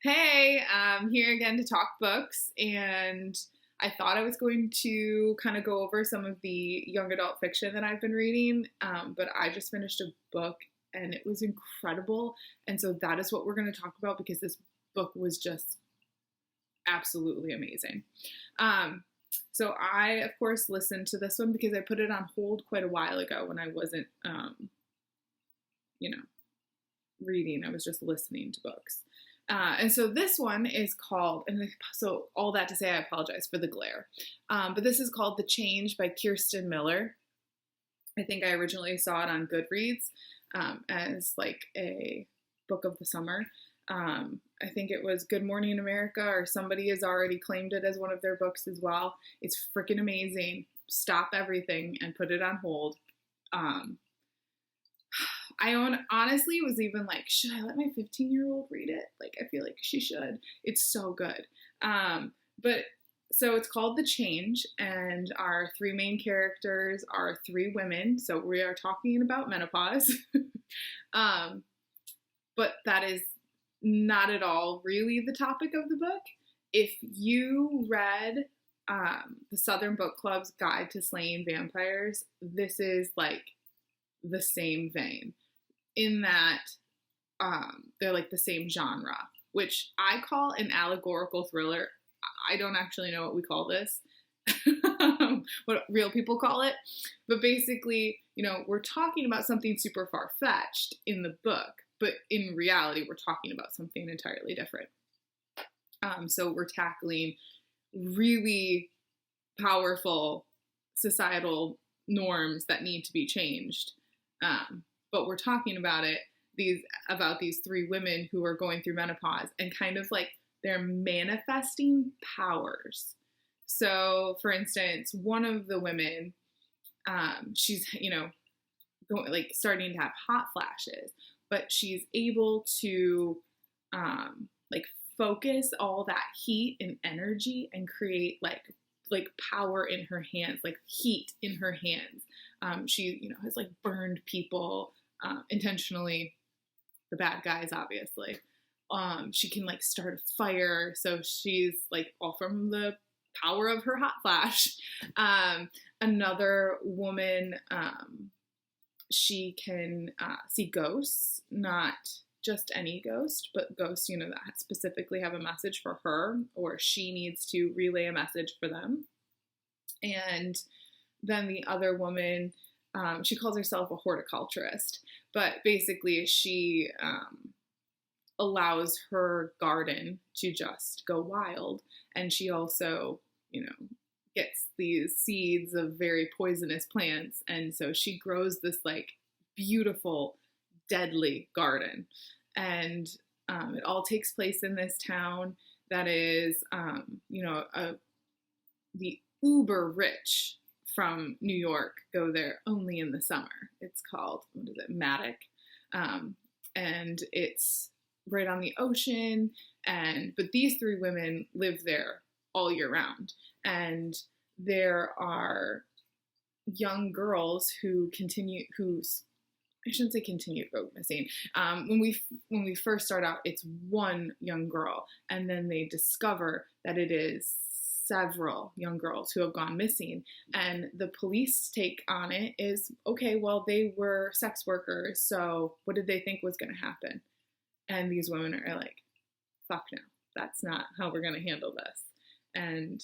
Hey, I'm here again to talk books, and I thought I was going to kind of go over some of the young adult fiction that I've been reading, but I just finished a book and it was incredible. And so that is what we're going to talk about because this book was just absolutely amazing. Um, so I, of course, listened to this one because I put it on hold quite a while ago when I wasn't, you know, reading. I was just listening to books. And so this one is called, and so all that to say, I apologize for the glare. But this is called The Change by Kirsten Miller. I think I originally saw it on Goodreads as like a book of the summer. I think it was Good Morning America or somebody has already claimed it as one of their books as well. It's freaking amazing. Stop everything and put it on hold. I honestly was even like, should I let my 15-year-old read it? Like, I feel like she should. It's so good. But so it's called The Change, and our three main characters are three women. So we are talking about menopause. But that is not at all really the topic of the book. If you read the Southern Book Club's Guide to Slaying Vampires, this is like the same vein in that they're like the same genre, which I call an allegorical thriller. I don't actually know what we call this, what real people call it. But basically, we're talking about something super far-fetched in the book, but in reality, we're talking about something entirely different. So we're tackling really powerful societal norms that need to be changed. But we're talking about these three women who are going through menopause and kind of like they're manifesting powers. So, for instance, one of the women, she's going like starting to have hot flashes, but she's able to like focus all that heat and energy and create like power in her hands, like heat in her hands. She, has like burned people intentionally, the bad guys, obviously. She can like start a fire. So she's like all from the power of her hot flash. Another woman, she can see ghosts, not just any ghost, but ghosts, that specifically have a message for her, or she needs to relay a message for them. And then the other woman, she calls herself a horticulturist, but basically she allows her garden to just go wild. And she also, gets these seeds of very poisonous plants. And so she grows this like beautiful, deadly garden. And it all takes place in this town that is, the uber rich from New York go there only in the summer. It's called, Matic. And it's right on the ocean. But these three women live there all year round. And there are young girls I shouldn't say continue to go missing. When we first start out, it's one young girl, and then they discover that it is several young girls who have gone missing. And the police take on it is, okay, well, they were sex workers, so what did they think was going to happen? And these women are like, fuck no, that's not how we're going to handle this. And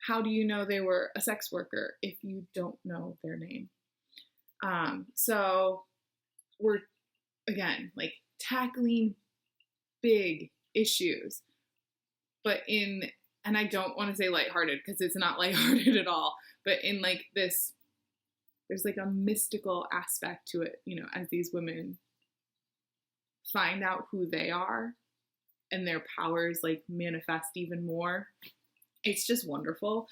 how do you know they were a sex worker if you don't know their name? So we're, again, like tackling big issues, but and I don't want to say lighthearted because it's not lighthearted at all, but in like this, there's like a mystical aspect to it, as these women find out who they are and their powers like manifest even more. It's just wonderful.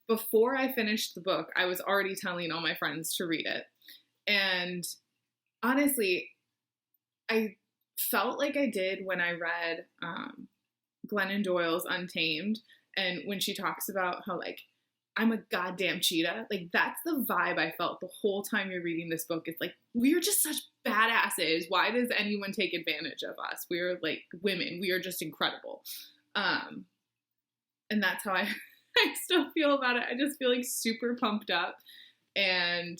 Before I finished the book, I was already telling all my friends to read it. And honestly, I felt like I did when I read Glennon Doyle's Untamed, and when she talks about how like I'm a goddamn cheetah. Like, that's the vibe I felt the whole time you're reading this book. It's like, we're just such badasses. Why does anyone take advantage of us? We're like women. We are just incredible. And that's how I still feel about it. I just feel like super pumped up. And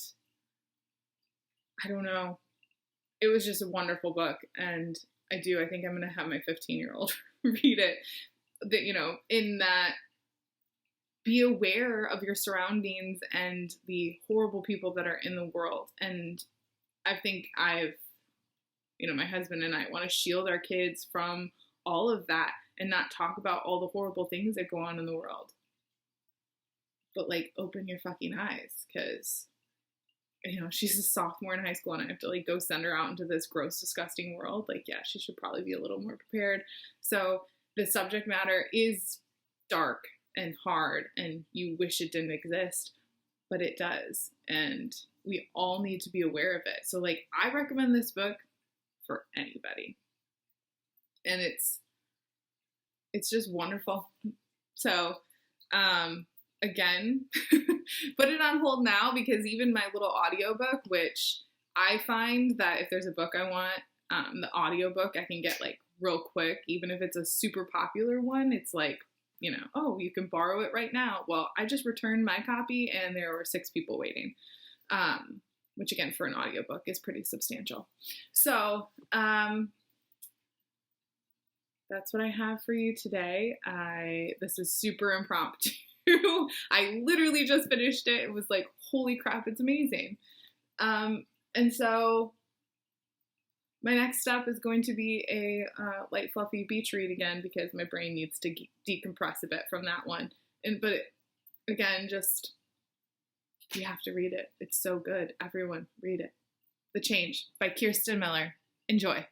I don't know. It was just a wonderful book. And I think I'm going to have my 15-year-old read it. That, you know, in that, be aware of your surroundings and the horrible people that are in the world. And I think my husband and I want to shield our kids from all of that and not talk about all the horrible things that go on in the world. But like, open your fucking eyes, because, you know, she's a sophomore in high school and I have to like go send her out into this gross, disgusting world. Like, yeah, she should probably be a little more prepared. So the subject matter is dark and hard, and you wish it didn't exist, but it does, and we all need to be aware of it. So like, I recommend this book for anybody, and it's just wonderful. So again, put it on hold now, because even my little audiobook, which I find that if there's a book I want, the audiobook I can get like real quick, even if it's a super popular one. It's like, you know, oh, you can borrow it right now. Well, I just returned my copy and there were 6 people waiting, which again, for an audiobook is pretty substantial. So that's what I have for you today. This is super impromptu. I literally just finished it. It was like, holy crap, it's amazing. And so my next step is going to be a light, fluffy beach read again, because my brain needs to decompress a bit from that one. But again, just, you have to read it. It's so good. Everyone, read it. The Change by Kirsten Miller. Enjoy.